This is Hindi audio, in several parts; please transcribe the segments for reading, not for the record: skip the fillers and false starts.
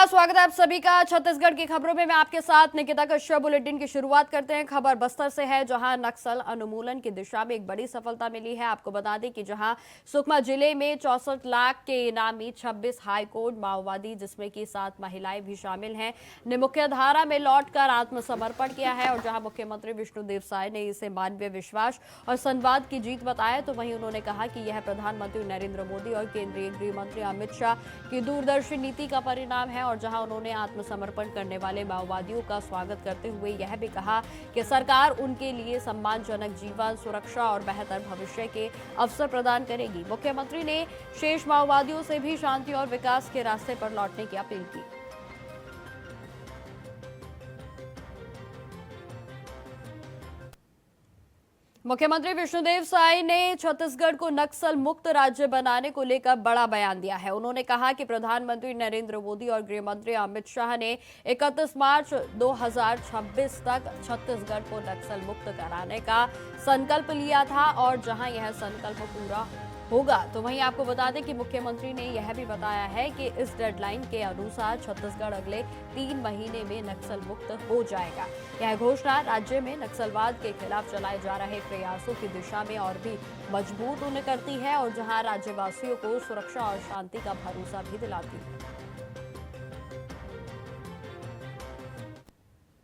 नमस्कार, स्वागत है आप सभी का छत्तीसगढ़ की खबरों में। मैं आपके साथ निकिता कश्यप। बुलेटिन की शुरुआत करते हैं। खबर बस्तर से है, जहां नक्सल उन्मूलन की दिशा में एक बड़ी सफलता मिली है। आपको बता दें कि जहां सुकमा जिले में 64 लाख के इनामी 26 हाईकोर्ट माओवादी, जिसमें कि 7 महिलाएं भी शामिल हैं, ने मुख्य धारा में लौटकर आत्मसमर्पण किया है। और जहां मुख्यमंत्री विष्णुदेव साय ने इसे मानवीय विश्वास और संवाद की जीत बताया, तो वहीं उन्होंने कहा कि यह प्रधानमंत्री नरेंद्र मोदी और केंद्रीय गृह मंत्री अमित शाह की दूरदर्शी नीति का परिणाम है। और जहां उन्होंने आत्मसमर्पण करने वाले माओवादियों का स्वागत करते हुए यह भी कहा कि सरकार उनके लिए सम्मानजनक जीवन, सुरक्षा और बेहतर भविष्य के अवसर प्रदान करेगी। मुख्यमंत्री ने शेष माओवादियों से भी शांति और विकास के रास्ते पर लौटने की अपील की। मुख्यमंत्री विष्णुदेव साय ने छत्तीसगढ़ को नक्सल मुक्त राज्य बनाने को लेकर बड़ा बयान दिया है। उन्होंने कहा कि प्रधानमंत्री नरेंद्र मोदी और गृह मंत्री अमित शाह ने 31 मार्च 2026 तक छत्तीसगढ़ को नक्सल मुक्त कराने का संकल्प लिया था। और जहां यह संकल्प पूरा होगा, तो वहीं आपको बता दें कि मुख्यमंत्री ने यह भी बताया है कि इस डेडलाइन के अनुसार छत्तीसगढ़ अगले 3 महीने में नक्सल मुक्त हो जाएगा। यह घोषणा राज्य में नक्सलवाद के खिलाफ चलाए जा रहे प्रयासों की दिशा में और भी मजबूत उन्हें करती है, और जहां राज्यवासियों को सुरक्षा और शांति का भरोसा भी दिलाती है।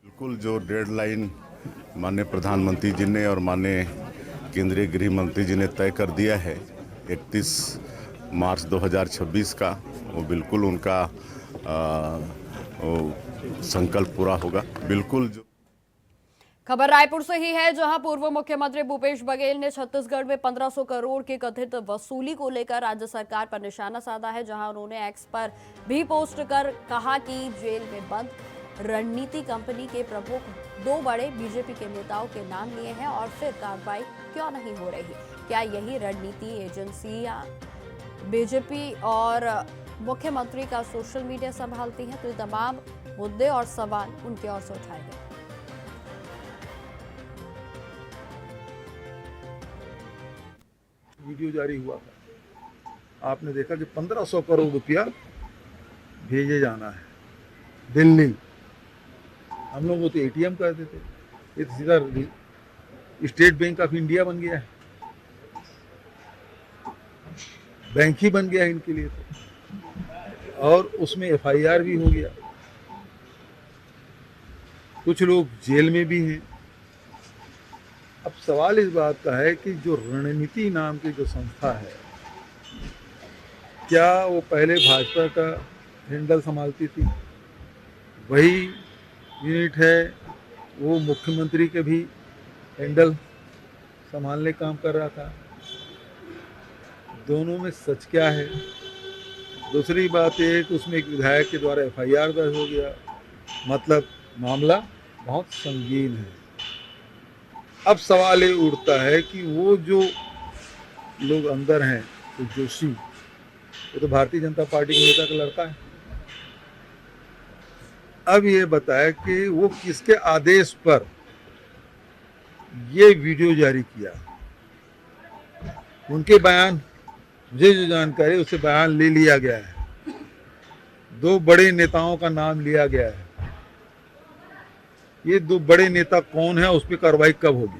बिल्कुल, जो डेडलाइन माननीय प्रधानमंत्री जी ने और माननीय केंद्रीय गृह मंत्री जी ने तय कर दिया है 31 मार्च 2026 का, वो बिल्कुल उनका संकल्प पूरा होगा। बिल्कुल। जो खबर रायपुर से ही है, जहां पूर्व मुख्यमंत्री भूपेश बघेल ने छत्तीसगढ़ में 1500 करोड़ की कथित वसूली को लेकर राज्य सरकार पर निशाना साधा है। जहां उन्होंने एक्स पर भी पोस्ट कर कहा कि जेल में बंद रणनीति कंपनी के प्रमुख 2 बड़े बीजेपी के नेताओं के नाम लिए हैं, और फिर कार्रवाई क्यों नहीं हो रही। क्या यही रणनीति एजेंसियां बीजेपी और मुख्यमंत्री का सोशल मीडिया संभालती हैं? तो ये तमाम मुद्दे और सवाल उनकी ओर से उठाए गए। वीडियो जारी हुआ था, आपने देखा कि 1500 करोड़ रुपया भेजे जाना है दिल्ली। हम लोग वो तो एटीएम कहते थे, ये तो सीधा स्टेट बैंक ऑफ इंडिया बन गया है, बैंक ही बन गया है इनके लिए तो। और उसमें एफआईआर भी हो गया, कुछ लोग जेल में भी हैं। अब सवाल इस बात का है कि जो रणनीति नाम की जो संस्था है, क्या वो पहले भाजपा का हैंडल संभालती थी? वही यूनिट है वो मुख्यमंत्री के भी हैंडल संभालने काम कर रहा था? दोनों में सच क्या है? दूसरी बात ये कि उसमें एक विधायक के द्वारा एफआईआर दर्ज हो गया, मतलब मामला बहुत संगीन है। अब सवाल ये उठता है कि वो जो लोग अंदर हैं, तो जोशी, वो तो भारतीय जनता पार्टी के नेता का लड़का है। अब ये बताया कि वो किसके आदेश पर ये वीडियो जारी किया। उनके बयान, मुझे जो जानकारी है उससे बयान ले लिया गया है, 2 बड़े नेताओं का नाम लिया गया है। ये 2 बड़े नेता कौन है, उस पर कार्रवाई कब होगी?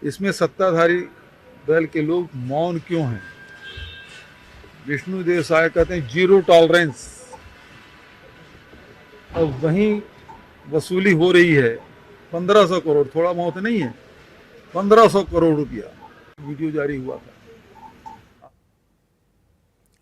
इसमें सत्ताधारी दल के लोग मौन क्यों हैं? विष्णुदेव साय कहते हैं 0 टॉलरेंस, और वहीं वसूली हो रही है 1500 करोड़। थोड़ा बहुत नहीं है, 1500 करोड़ रुपया वीडियो जारी हुआ था।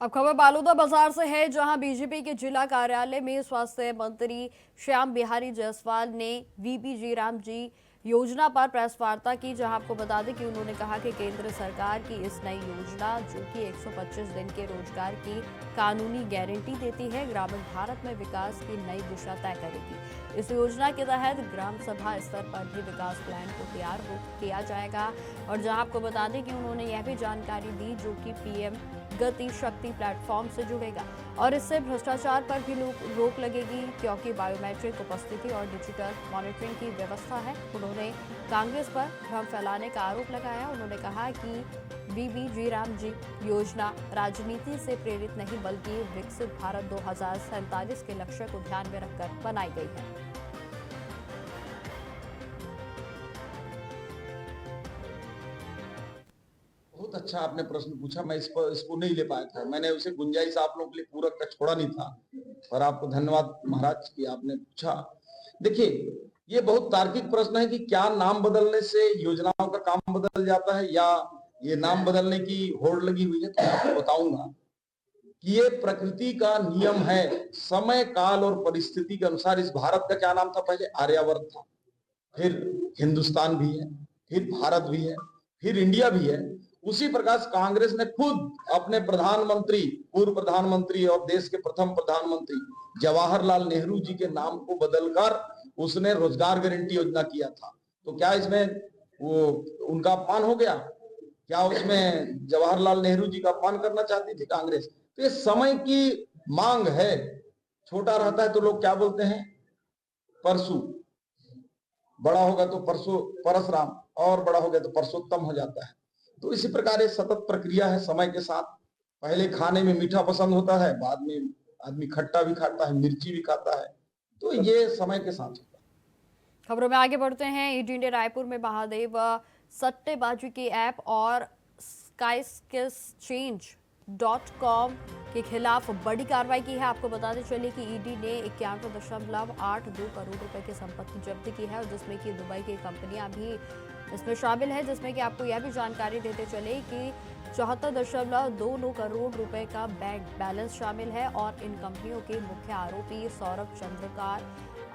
अब खबर बालोदा बाजार से है, जहां बीजेपी के जिला कार्यालय में स्वास्थ्य मंत्री श्याम बिहारी जायसवाल ने वीपी जी राम जी योजना पर प्रेस वार्ता की। जहां आपको बता दें कि उन्होंने कहा कि केंद्र सरकार की इस नई योजना, जो कि 125 दिन के रोजगार की कानूनी गारंटी देती है, ग्रामीण भारत में विकास की नई दिशा तय करेगी। इस योजना के तहत ग्राम सभा स्तर पर भी विकास प्लान को तैयार किया जाएगा। और जहां आपको बता दें कि उन्होंने यह भी जानकारी दी, जो कि पीएम गति शक्ति प्लेटफॉर्म से जुड़ेगा, और इससे भ्रष्टाचार पर भी रोक लगेगी, क्योंकि बायोमेट्रिक उपस्थिति और डिजिटल मॉनिटरिंग की व्यवस्था है। उन्होंने कांग्रेस पर भ्रम फैलाने का आरोप लगाया। उन्होंने कहा कि बीबीजी राम जी योजना राजनीति से प्रेरित नहीं बल्कि विकसित भारत 2047 के लक्ष्य को ध्यान में रखकर बनाई गई है। बहुत अच्छा आपने प्रश्न पूछा। मैं इसको नहीं ले पाया था। मैंने उसे गुंजाइश आप लोगों के लिए पूरक का छोड़ा नहीं था, और आपको धन्यवाद महाराज कि आपने पूछा। देखिए, ये बहुत तार्किक प्रश्न है कि क्या नाम बदलने से योजनाओं का काम बदल जाता है या ये नाम बदलने की होड़ लगी हुई है। तो मैं आपको बताऊंगा कि ये प्रकृति का नियम है। समय काल और परिस्थिति के अनुसार इस भारत का क्या नाम था? पहले आर्यावर्त था, फिर हिंदुस्तान भी है, फिर भारत भी है, फिर इंडिया भी है। उसी प्रकार कांग्रेस ने खुद अपने प्रधानमंत्री, पूर्व प्रधानमंत्री और देश के प्रथम प्रधानमंत्री जवाहरलाल नेहरू जी के नाम को बदलकर उसने रोजगार गारंटी योजना किया था। तो क्या इसमें वो उनका अपमान हो गया? क्या उसमें जवाहरलाल नेहरू जी का अपमान करना चाहती थी कांग्रेस? तो ये समय की मांग है। छोटा रहता है तो लोग क्या बोलते हैं? परसू। बड़ा होगा तो परसों परशुराम, और बड़ा हो गया तो परसोत्तम हो जाता है। तो इसी प्रकार ये सतत प्रक्रिया है। समय के साथ पहले खाने में मीठा पसंद होता है, बाद में आदमी खट्टा भी खाता है, मिर्ची भी खाता है। तो ये समय के साथ होता है। खबरों में आगे बढ़ते हैं। ईडी इंडिया रायपुर में महादेव सट्टेबाजी की ऐप और SkySkillsChange.com के खिलाफ बड़ी कार्रवाई की है। आपको बताते चले कि ईडी ने 91.82 करोड़ रुपए की संपत्ति जब्त की है, और जिसमें कि दुबई की कंपनियां भी इसमें शामिल है। जिसमें कि आपको यह भी जानकारी देते चले कि 74.29 करोड़ रुपए का बैंक बैलेंस शामिल है, और इन कंपनियों के मुख्य आरोपी सौरभ चंद्रकार,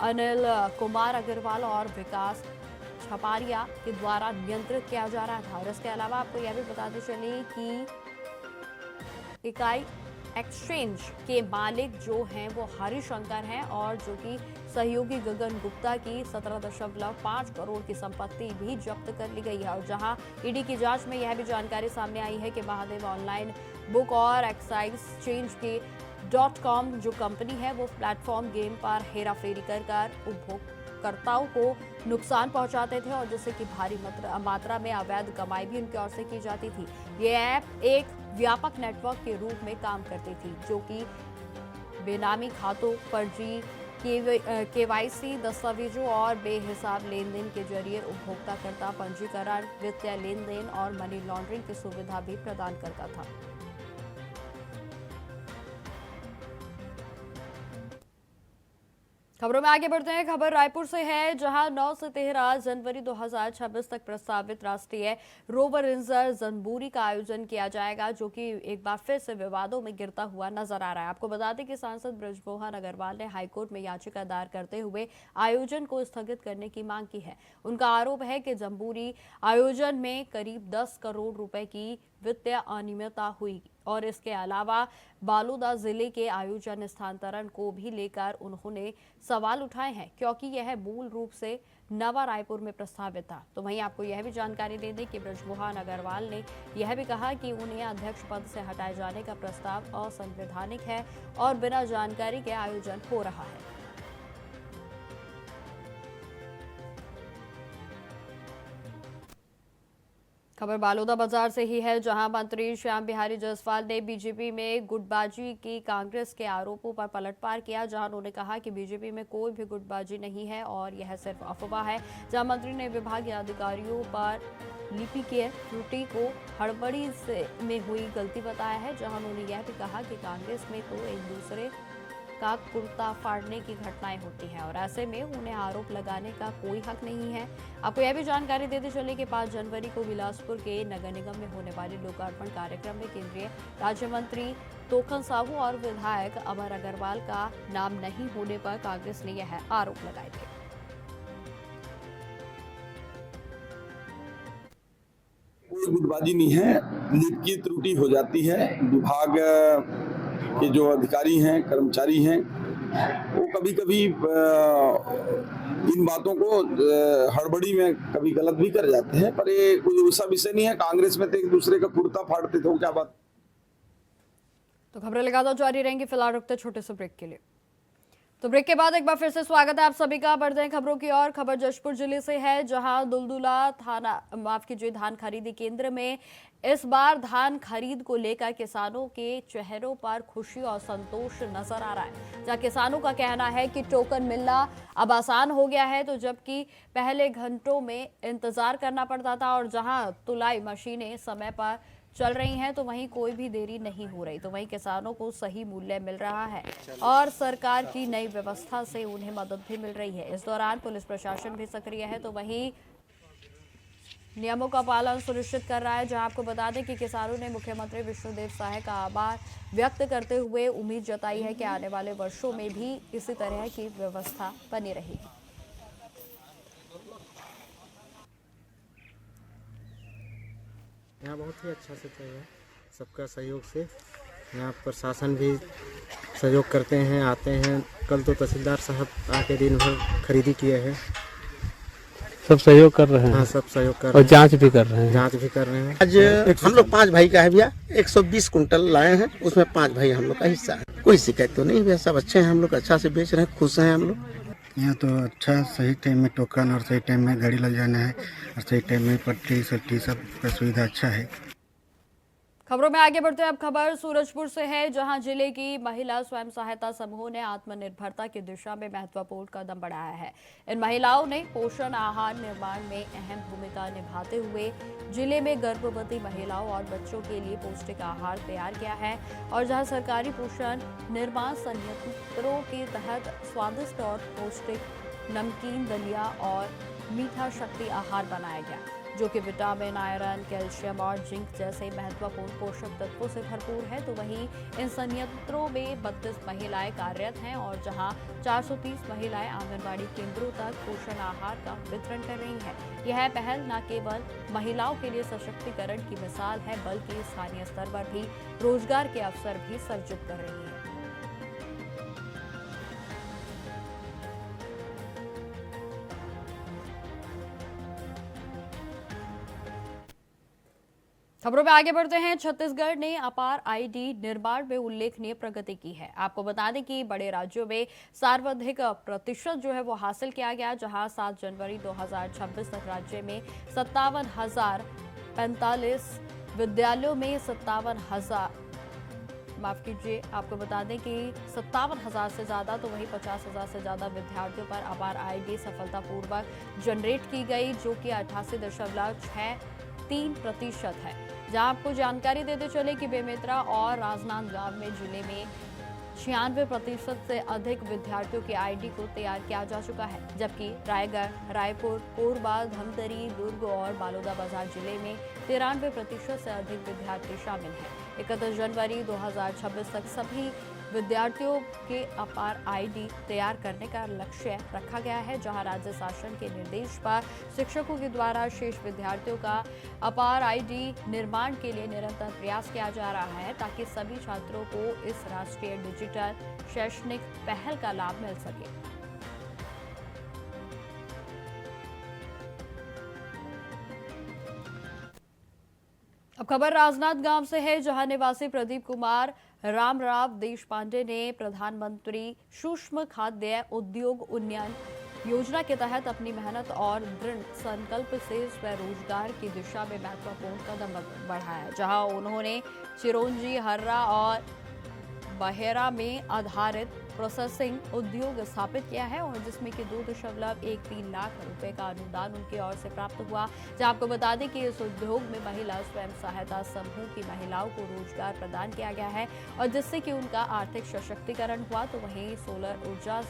अनिल कुमार अग्रवाल और विकास छपारिया के द्वारा नियंत्रित किया जा रहा था। और इसके अलावा आपको यह भी बताते चले कि इकाई एक्सचेंज के मालिक जो हैं वो हरिशंकर हैं, और जो कि सहयोगी गगन गुप्ता की 17.5 करोड़ की संपत्ति भी जब्त कर ली गई है। और जहां ईडी की जांच में यह भी जानकारी सामने आई है कि महादेव ऑनलाइन बुक और एक्सचेंज के .com जो कंपनी है वो प्लेटफॉर्म गेम पर हेराफेरी कर उपभोक्ताओं को नुकसान पहुंचाते थे, और जिससे कि भारी मात्रा में अवैध कमाई भी उनकी ओर से की जाती थी। ये ऐप एक व्यापक नेटवर्क के रूप में काम करती थी, जो कि बेनामी खातों, फर्जी केवाईसी दस्तावेजों और बेहिसाब लेन देन के जरिए उपभोक्ताकर्ता पंजीकरण, वित्तीय लेन देन और मनी लॉन्ड्रिंग की सुविधा भी प्रदान करता था। खबरों में आगे बढ़ते हैं। खबर रायपुर से है, जहां 9 से 13 जनवरी 2026 तक प्रस्तावित राष्ट्रीय रोवर रेंजर जंबूरी का आयोजन किया जाएगा, जो कि एक बार फिर से विवादों में गिरता हुआ नजर आ रहा है। आपको बता दें कि सांसद बृजमोहन अग्रवाल ने हाईकोर्ट में याचिका दायर करते हुए आयोजन को स्थगित करने की मांग की है। उनका आरोप है कि जंबूरी आयोजन में करीब 10 करोड़ रुपए की वित्तीय अनियमितता हुई, और इसके अलावा बालोदा जिले के आयोजन स्थानांतरण को भी लेकर उन्होंने सवाल उठाए हैं, क्योंकि यह मूल रूप से नवा रायपुर में प्रस्तावित था। तो वहीं आपको यह भी जानकारी दे दें कि बृजमोहन अग्रवाल ने यह भी कहा कि उन्हें अध्यक्ष पद से हटाए जाने का प्रस्ताव असंवैधानिक है और बिना जानकारी के आयोजन हो रहा है। खबर बालोदा बाजार से ही है, जहां मंत्री श्याम बिहारी जायसवाल ने बीजेपी में गुटबाजी की कांग्रेस के आरोपों पर पलटवार किया, जहां उन्होंने कहा कि बीजेपी में कोई भी गुटबाजी नहीं है और यह सिर्फ अफवाह है। जहां मंत्री ने विभागीय अधिकारियों पर लिपिकीय त्रुटि को हड़बड़ी में हुई गलती बताया है, जहां उन्होंने यह भी कहा कि कांग्रेस में तो एक दूसरे का कुर्ता फाड़ने की घटनाएं होती हैं, और ऐसे में उन्हें आरोप लगाने का कोई हक नहीं है। आपको यह भी जानकारी देते चले कि 5 जनवरी को बिलासपुर के नगर निगम में होने वाले लोकार्पण कार्यक्रम में केंद्रीय राज्य मंत्री तोखन साहू और विधायक अमर अग्रवाल का नाम नहीं होने पर कांग्रेस ने यह आरोप लगाए थे। कोई गुटबाजी नहीं है, लीक की त्रुटि हो जाती है। विभाग के जो अधिकारी हैं, कर्मचारी हैं, वो कभी कभी इन बातों को हड़बड़ी में कभी गलत भी कर जाते हैं, पर ये कोई ऐसा विषय नहीं है। कांग्रेस में तो एक दूसरे का कुर्ता फाड़ते थे, क्या बात। तो खबरें लगातार जारी रहेंगी, फिलहाल रुकते छोटे से ब्रेक के लिए। तो ब्रेक के बाद एक बार फिर से स्वागत है आप सभी का। बढ़ते हैं खबरों की ओर। खबर जशपुर जिले से है, जहां दुलदुला थाना धान खरीदी केंद्र में इस बार धान खरीद को लेकर किसानों के चेहरों पर खुशी और संतोष नजर आ रहा है। जहां किसानों का कहना है कि टोकन मिलना अब आसान हो गया है, तो जबकि पहले घंटों में इंतजार करना पड़ता था और जहां तुलाई मशीनें समय पर चल रही हैं तो वहीं कोई भी देरी नहीं हो रही, तो वहीं किसानों को सही मूल्य मिल रहा है और सरकार की नई व्यवस्था से उन्हें मदद भी मिल रही है। इस दौरान पुलिस प्रशासन भी सक्रिय है, तो वहीं नियमों का पालन सुनिश्चित कर रहा है। जहां आपको बता दें कि किसानों ने मुख्यमंत्री विष्णुदेव साय का आभार व्यक्त करते हुए उम्मीद जताई है कि आने वाले वर्षों में भी इसी तरह की व्यवस्था बनी रहेगी। यहाँ बहुत ही अच्छा से चल रहा है, सबका सहयोग से। यहाँ प्रशासन भी सहयोग करते हैं, आते हैं। कल तो तहसीलदार साहब आके दिन भर खरीदी किए हैं। सब सहयोग कर रहे हैं। हाँ, सब सहयोग कर और रहे हैं। जांच भी कर रहे हैं। जांच भी कर रहे हैं। आज हम लोग 5 भाई का है भैया, 120 कुंटल लाए हैं, उसमें 5 भाई हम लोग का हिस्सा है। कोई शिकायत तो नहीं भैया, सब अच्छे हैं, हम लोग अच्छा से बेच रहे हैं, खुश हैं हम लोग। यहाँ तो अच्छा, सही टाइम में टोकन और सही टाइम में गाड़ी लग जाना है और सही टाइम में पट्टी सट्टी सब का सुविधा अच्छा है। खबरों में आगे बढ़ते हैं। अब खबर सूरजपुर से है, जहां जिले की महिला स्वयं सहायता समूह ने आत्मनिर्भरता की दिशा में महत्वपूर्ण कदम बढ़ाया है। इन महिलाओं ने पोषण आहार निर्माण में अहम भूमिका निभाते हुए जिले में गर्भवती महिलाओं और बच्चों के लिए पौष्टिक आहार तैयार किया है और जहां सरकारी पोषण निर्माण संयंत्रों के तहत स्वादिष्ट और पौष्टिक नमकीन, दलिया और मीठा शक्ति आहार बनाया गया, जो कि विटामिन, आयरन, कैल्शियम और जिंक जैसे महत्वपूर्ण पोषक तत्वों से भरपूर है। तो वहीं इन संयंत्रों में 32 महिलाएं कार्यरत हैं और जहां 430 महिलाएं आंगनबाड़ी केंद्रों तक पोषण आहार का वितरण कर रही हैं। यह पहल न केवल महिलाओं के लिए सशक्तिकरण की मिसाल है, बल्कि स्थानीय स्तर पर भी रोजगार के अवसर भी सर्जित कर रही है। खबरों में आगे बढ़ते हैं। छत्तीसगढ़ ने अपार आईडी निर्माण में उल्लेखनीय प्रगति की है। आपको बता दें कि बड़े राज्यों में सर्वाधिक प्रतिशत जो है वो हासिल किया गया, जहां 7 जनवरी 2026 तक राज्य में 57,045 विद्यालयों में 57,000 आपको बता दें कि 57,000 से ज्यादा, तो वहीं 50,000 से ज्यादा विद्यार्थियों पर अपार आईडी सफलतापूर्वक जनरेट की गई, जो कि 88.63% है। जहां आपको जानकारी देते चले कि बेमेतरा और राजनांदगांव में जिले में 96% से अधिक विद्यार्थियों के आईडी को तैयार किया जा चुका है, जबकि रायगढ़, रायपुर, कोरबा, धमतरी, दुर्ग और बालोदाबाजार जिले में 93% से अधिक विद्यार्थी शामिल हैं। 31 जनवरी 2026 तक सभी विद्यार्थियों के अपार आईडी तैयार करने का लक्ष्य रखा गया है, जहां राज्य शासन के निर्देश पर शिक्षकों के द्वारा शेष विद्यार्थियों का अपार आईडी निर्माण के लिए निरंतर प्रयास किया जा रहा है, ताकि सभी छात्रों को इस राष्ट्रीय डिजिटल शैक्षणिक पहल का लाभ मिल सके। अब खबर राजनांदगांव से है, जहां निवासी प्रदीप कुमार रामराव देशपांडे ने प्रधानमंत्री सूक्ष्म खाद्य उद्योग उन्नयन योजना के तहत अपनी मेहनत और दृढ़ संकल्प से स्वरोजगार की दिशा में महत्वपूर्ण कदम बढ़ाया, जहां उन्होंने चिरौंजी, हर्रा और बहेरा में आधारित प्रोसेसिंग उद्योग स्थापित किया है और जिसमें कि 2.13 लाख रुपए का अनुदान उनकी ओर से प्राप्त हुआ। जहां आपको बता दें कि इस उद्योग में महिला स्वयं सहायता समूह की महिलाओं को रोजगार प्रदान किया गया है और जिससे कि उनका आर्थिक सशक्तिकरण हुआ। तो वहीं सोलर ऊर्जा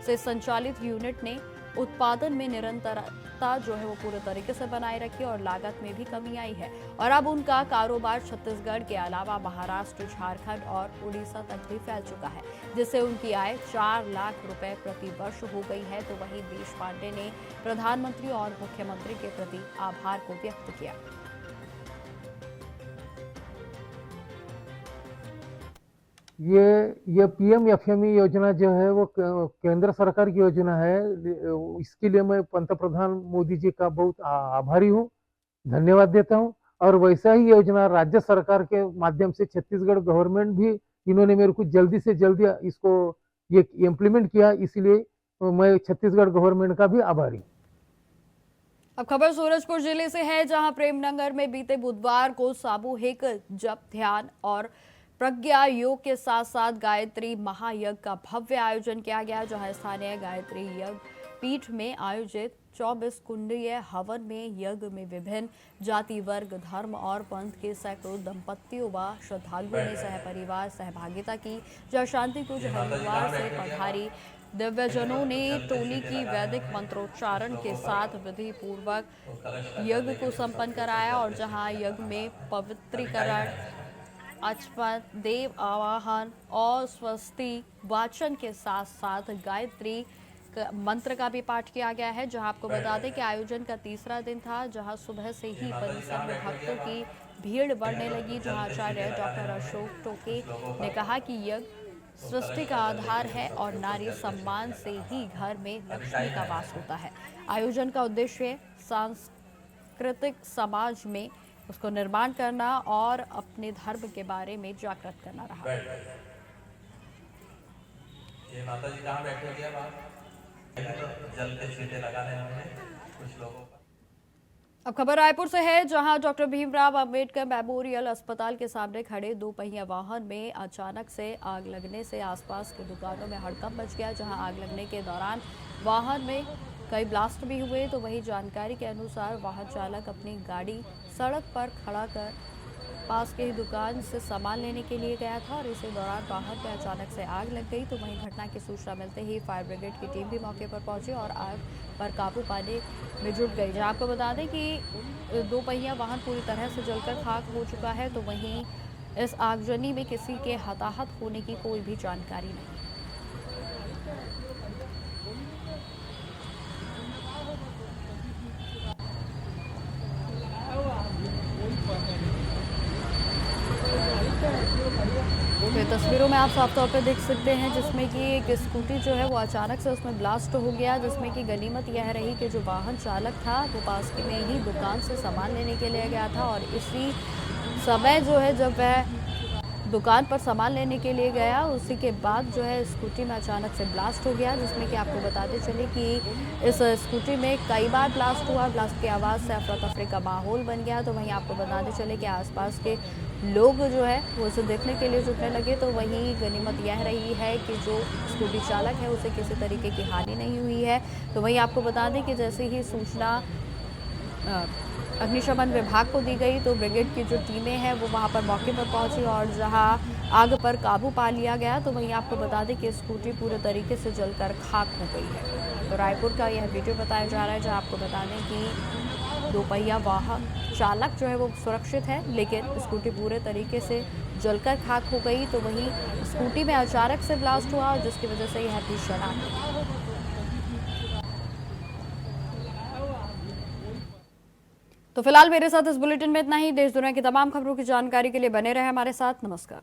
से संचालित यूनिट ने उत्पादन में निरंतरता जो है वो पूरे तरीके से बनाए रखी और लागत में भी कमी आई है और अब उनका कारोबार छत्तीसगढ़ के अलावा महाराष्ट्र, झारखंड और उड़ीसा तक भी फैल चुका है, जिससे उनकी आय 4 लाख रुपए प्रति वर्ष हो गई है। तो वहीं देशपांडे ने प्रधानमंत्री और मुख्यमंत्री के प्रति आभार को व्यक्त किया। ये पीएम-एफएमई योजना जो है वो केंद्र सरकार की योजना है। इसके लिए मैं पंतप्रधान मोदी जी का बहुत आभारी हूँ, धन्यवाद देता हूँ। और वैसा ही योजना राज्य सरकार के माध्यम से छत्तीसगढ़ गवर्नमेंट भी इन्होंने मेरे को जल्दी से जल्दी इसको ये इम्प्लीमेंट किया, इसलिए मैं छत्तीसगढ़ गवर्नमेंट का भी आभारी हूँ। अब खबर सूरजपुर जिले से है, जहां प्रेमनगर में बीते बुधवार को सामूहिक जप, ध्यान और प्रज्ञा योग के साथ साथ गायत्री महायज्ञ का भव्य आयोजन किया गया, जहां स्थानीय गायत्री यज्ञ पीठ में आयोजित 24 कुंडीय हवन में यज्ञ में विभिन्न जाति, वर्ग, धर्म और पंथ के सैकड़ों दंपतियों व श्रद्धालुओं ने सहपरिवार सहभागिता की। जहाँ शांति कुंज हरिद्वार से पधारी दिव्यजनों ने टोली की वैदिक मंत्रोच्चारण के साथ विधि पूर्वक यज्ञ को संपन्न कराया और जहां यज्ञ में पवित्रीकरण, अचपन, देव आवाहन और स्वस्ति वाचन के साथ साथ गायत्री मंत्र का भी पाठ किया गया है। जहां आपको बता दें कि आयोजन का तीसरा दिन था, जहां सुबह से ही परिसर में भक्तों की भीड़ बढ़ने लगी। जहां आचार्य डॉक्टर अशोक टोके ने कहा कि यज्ञ सृष्टि का आधार है और नारी सम्मान से ही घर में लक्ष्मी का वास होता है। आयोजन का उद्देश्य सांस्कृतिक समाज में उसको निर्माण करना और अपने धर्म के बारे में जागृत करना रहा। ये माता जी कहाँ बैठे हो गया बाहर? जल के छींटे लगाने होंगे कुछ लोगों का। अब खबर रायपुर से है, जहां डॉक्टर भीमराव अंबेडकर मेमोरियल अस्पताल के सामने खड़े 2 पहिया वाहन में अचानक से आग लगने से आसपास की दुकानों में हड़कंप मच गया। जहां आग लगने के दौरान वाहन में कई ब्लास्ट भी हुए। तो वही जानकारी के अनुसार वाहन चालक अपनी गाड़ी सड़क पर खड़ा कर पास के ही दुकान से सामान लेने के लिए गया था और इसी दौरान वाहन में अचानक से आग लग गई। तो वहीं घटना की सूचना मिलते ही फायर ब्रिगेड की टीम भी मौके पर पहुंची और आग पर काबू पाने में जुट गई। जहां आपको बता दें कि 2 पहिया वाहन पूरी तरह से जलकर खाक हो चुका है। तो वहीं इस आगजनी में किसी के हताहत होने की कोई भी जानकारी नहीं। तो तस्वीरों में आप साफ तौर पर देख सकते हैं, जिसमें कि एक स्कूटी जो है वो अचानक से उसमें ब्लास्ट हो गया, जिसमें कि गनीमत यह रही कि जो वाहन चालक था वो पास के में ही दुकान से सामान लेने के लिए गया था और इसी समय जो है जब वह दुकान पर सामान लेने के लिए गया, उसी के बाद जो है स्कूटी में अचानक से ब्लास्ट हो गया, जिसमें कि आपको बताते चले कि इस स्कूटी में कई बार ब्लास्ट हुआ। ब्लास्ट की आवाज़ से अफरा तफरी का माहौल बन गया। तो वहीं आपको बताते चले कि आसपास के लोग जो है वो उसे देखने के लिए जुटने लगे। तो वहीं गनीमत यह रही है कि जो स्कूटी चालक है उसे किसी तरीके की हानि नहीं हुई है। तो वहीं आपको बता दें कि जैसे ही सूचना अग्निशमन विभाग को दी गई तो ब्रिगेड की जो टीमें हैं वो वहां पर मौके पर पहुंची और जहां आग पर काबू पा लिया गया। तो वहीं आपको बता दें कि स्कूटी पूरे तरीके से जलकर खाक हो गई है। तो रायपुर का यह वीडियो बताया जा रहा है, जहां आपको बता दें कि 2 पहिया वाहन चालक जो है वो सुरक्षित है, लेकिन स्कूटी पूरे तरीके से जलकर खाक हो गई। तो वहीं स्कूटी में अचानक से ब्लास्ट हुआ जिसकी वजह से यह भीषण आग लगी। तो फिलहाल मेरे साथ इस बुलेटिन में इतना ही। देश दुनिया की तमाम खबरों की जानकारी के लिए बने रहे हमारे साथ। नमस्कार।